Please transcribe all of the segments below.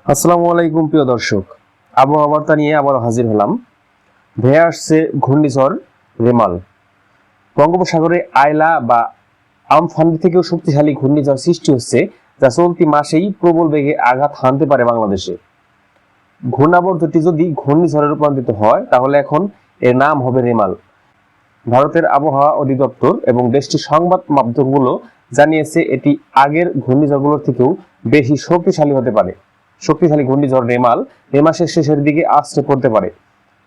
আসসালামু আলাইকুম প্রিয় দর্শক, আবহাওয়া বার্তা নিয়ে আবারও হাজির হলাম। ধেয়ে আসছে ঘূর্ণিঝড় রেমাল। বঙ্গোপসাগরে আয়লা বা আমফান থেকেও শক্তিশালী ঘূর্ণিঝড় সৃষ্টি হচ্ছে, যা চলতি মাসেই প্রবল বেগে আঘাত হানতে পারে বাংলাদেশে। ঘূর্ণাবর্তটি যদি ঘূর্ণিঝড়ে রূপান্তরিত হয় তাহলে এখন এর নাম হবে রেমাল। ভারতের আবহাওয়া অধিদপ্তর এবং দেশটির সংবাদ মাধ্যমগুলো জানিয়েছে এটি আগের ঘূর্ণিঝড়গুলোর থেকেও বেশি শক্তিশালী হতে পারে। শক্তিশালী ঘূর্ণিঝড় রেমাল এ মাসের শেষের দিকে আছড়ে পড়তে পারে।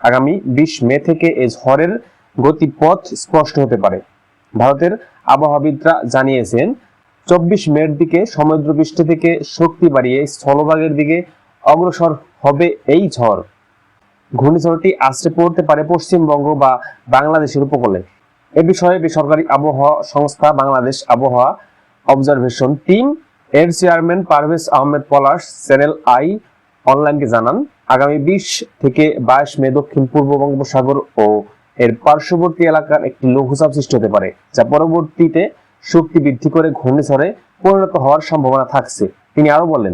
আগামী 20 মে থেকে এই ঝড়ের গতিপথ স্পষ্ট হতে পারে। ভারতের আবহাওয়াবিদরা জানিয়েছেন 24 মের দিকে সমুদ্রপৃষ্ঠ থেকে শক্তি বাড়িয়ে স্থলভাগের দিকে অগ্রসর হবে এই ঝড়। ঘূর্ণিঝড়টি আছড়ে পড়তে পারে পশ্চিমবঙ্গ বা বাংলাদেশের উপকূলে। এ বিষয়ে বেসরকারি আবহাওয়া সংস্থা বাংলাদেশ আবহাওয়া অবজারভেশন টিম এর চেয়ারম্যান পারভেজ আহমেদ পলাশ চ্যানেল আই অনলাইনকে জানান, আগামী 20 থেকে 22 মে দক্ষিণ পূর্ব বঙ্গোপসাগর ও এর পার্শ্ববর্তী এলাকার একটি লঘুচাপ সৃষ্টি হতে পারে, যা পরবর্তীতে শক্তি বৃদ্ধি করে ঘূর্ণিঝড়ে পরিণত হওয়ার সম্ভাবনা থাকছে। তিনি আরো বলেন,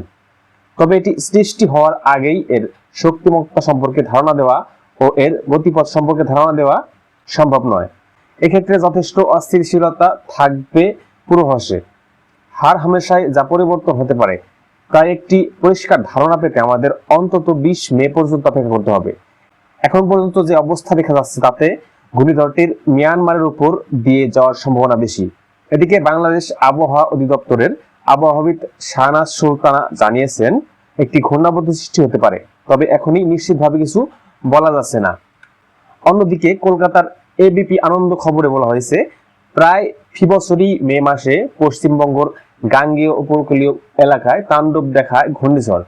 তবে এটি সৃষ্টি হওয়ার আগেই এর শক্তিমত্তা সম্পর্কে ধারণা দেওয়া ও এর গতিপথ সম্পর্কে ধারণা দেওয়া সম্ভব নয়। এক্ষেত্রে যথেষ্ট অস্থিতিশীলতা থাকবে পূর্বাভাসে। হার হামেশাই যা পরিবর্তন হতে পারে তাই একটি পরিষ্কার ধারণা পেতে আমাদের অন্তত 20 মে পর্যন্ত অপেক্ষা করতে হবে। এখন পর্যন্ত যে অবস্থা দেখা যাচ্ছে তাতে ঘূর্ণিঝড়টির মিয়ানমারের উপর দিয়ে যাওয়ার সম্ভাবনা বেশি। এদিকে বাংলাদেশ আবহাওয়া অধিদপ্তরের আবহাওয়াবিদ শাহনাজ সুলতানা জানিয়েছেন একটি ঘূর্ণাবর্ত সৃষ্টি হতে পারে, তবে এখনই নিশ্চিতভাবে কিছু বলা যাচ্ছে না। অন্যদিকে কলকাতার এবিপি আনন্দ খবরে বলা হয়েছে, প্রায় ফি বছরই মে মাসে পশ্চিমবঙ্গের গাঙ্গেয় উপকূলীয় এলাকায় তাণ্ডব দেখায় ঘূর্ণিঝড়।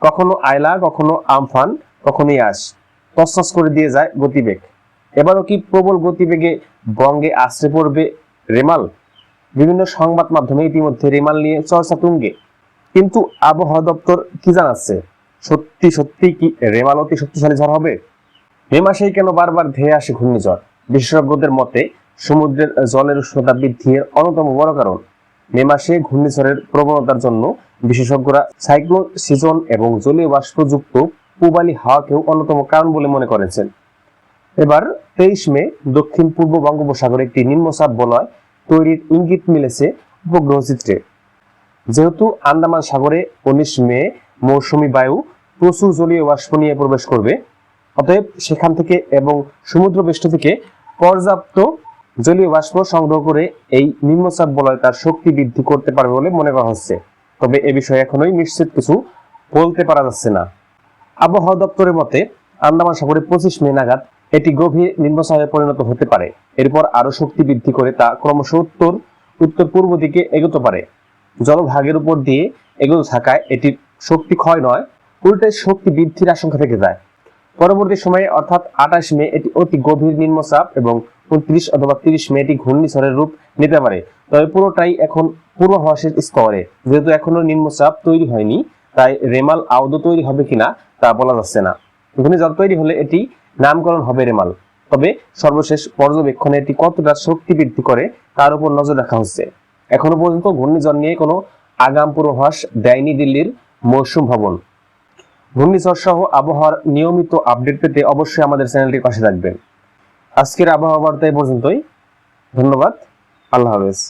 কখনো আয়লা, কখনো আমফান, কখনো ইয়াস, তছনছ করে দিয়ে যায় গতিবেগ। এবারও কি প্রবল গতিবেগে বঙ্গে আছড়ে পড়বে রেমাল? বিভিন্ন সংবাদ মাধ্যমে ইতিমধ্যে রেমাল নিয়ে চর্চা তুঙ্গে। কিন্তু আবহাওয়া দপ্তর কি জানাচ্ছে? সত্যি সত্যি কি রেমাল অতি শক্তিশালী ঝড় হবে? মে মাসেই কেন বারবার ধেয়ে আসে ঘূর্ণিঝড়? বিশেষজ্ঞদের মতে সমুদ্রের জলের উষ্ণতা বৃদ্ধির অন্যতম বড় কারণ। মে মাসে ঘূর্ণিঝড়ের প্রবণতার জন্য বিশেষজ্ঞরা সাইক্লোন সিজন এবং জলীয় বাষ্পযুক্ত পূবালি হাওয়াকেও অন্যতম কারণ বলে মনে করেছেন। এবার 23 মে দক্ষিণ পূর্ব বঙ্গোপসাগরে একটি নিম্নচাপ বলয় তৈরির ইঙ্গিত মিলেছে উপগ্রহ চিত্রে। যেহেতু আন্দামান সাগরে 19 মে মৌসুমী বায়ু প্রচুর জলীয় বাষ্প নিয়ে প্রবেশ করবে, অতএব সেখান থেকে এবং সমুদ্রপৃষ্ঠ থেকে পর্যাপ্ত জলীয় বাষ্প সংগ্রহ করে এই নিম্নচাপ বলয় তার শক্তি বৃদ্ধি করতে পারবে বলে মনে করা হচ্ছে। তবে এ বিষয়ে এখনোই নিশ্চিত কিছু বলতে পারা যাচ্ছে না। আবহাওয়া দপ্তরের মতে আন্দামান সাগরে 25 মে নাগাদ এটি গভীর নিম্নচাপে পরিণত হতে পারে। এরপর আরো শক্তি বৃদ্ধি করে তা ক্রমশ উত্তর পূর্ব দিকে এগোতে পারে। জলভাগের উপর দিয়ে এগোতে থাকায় এটির শক্তি ক্ষয় নয়, উল্টে শক্তি বৃদ্ধির আশঙ্কা থেকে যায়। পরবর্তী সময়ে অর্থাৎ 28 মে এটি অতি গভীর নিম্নচাপ এবং 29 অথবা 30 মে এটি ঘূর্ণিঝড়ের রূপ নিতে পারে। তবে পুরোটাই এখন পূর্বাভাসের স্তরে। যেহেতু এখনো নিম্নচাপ তৈরি হয়নি, তাই রেমাল আদৌ তৈরি হবে কিনা তা বলা যাচ্ছে না। ঘূর্ণিঝড় তৈরি হলে এটি নামকরণ হবে রেমাল। তবে সর্বশেষ পর্যবেক্ষণে এটি কতটা শক্তি বৃদ্ধি করে তার উপর নজর রাখা হচ্ছে। এখনো পর্যন্ত ঘূর্ণিঝড় নিয়ে কোনো আগাম পূর্বাভাস দেয়নি দিল্লির মৌসুম ভবন। ঘূর্ণিঝড় সহ আবহাওয়ার নিয়মিত আপডেট পেতে অবশ্যই আমাদের চ্যানেলটির পাশে থাকবেন। আজকের আবহাওয়া বার্তা এই পর্যন্তই। ধন্যবাদ। আল্লাহ হাফেজ।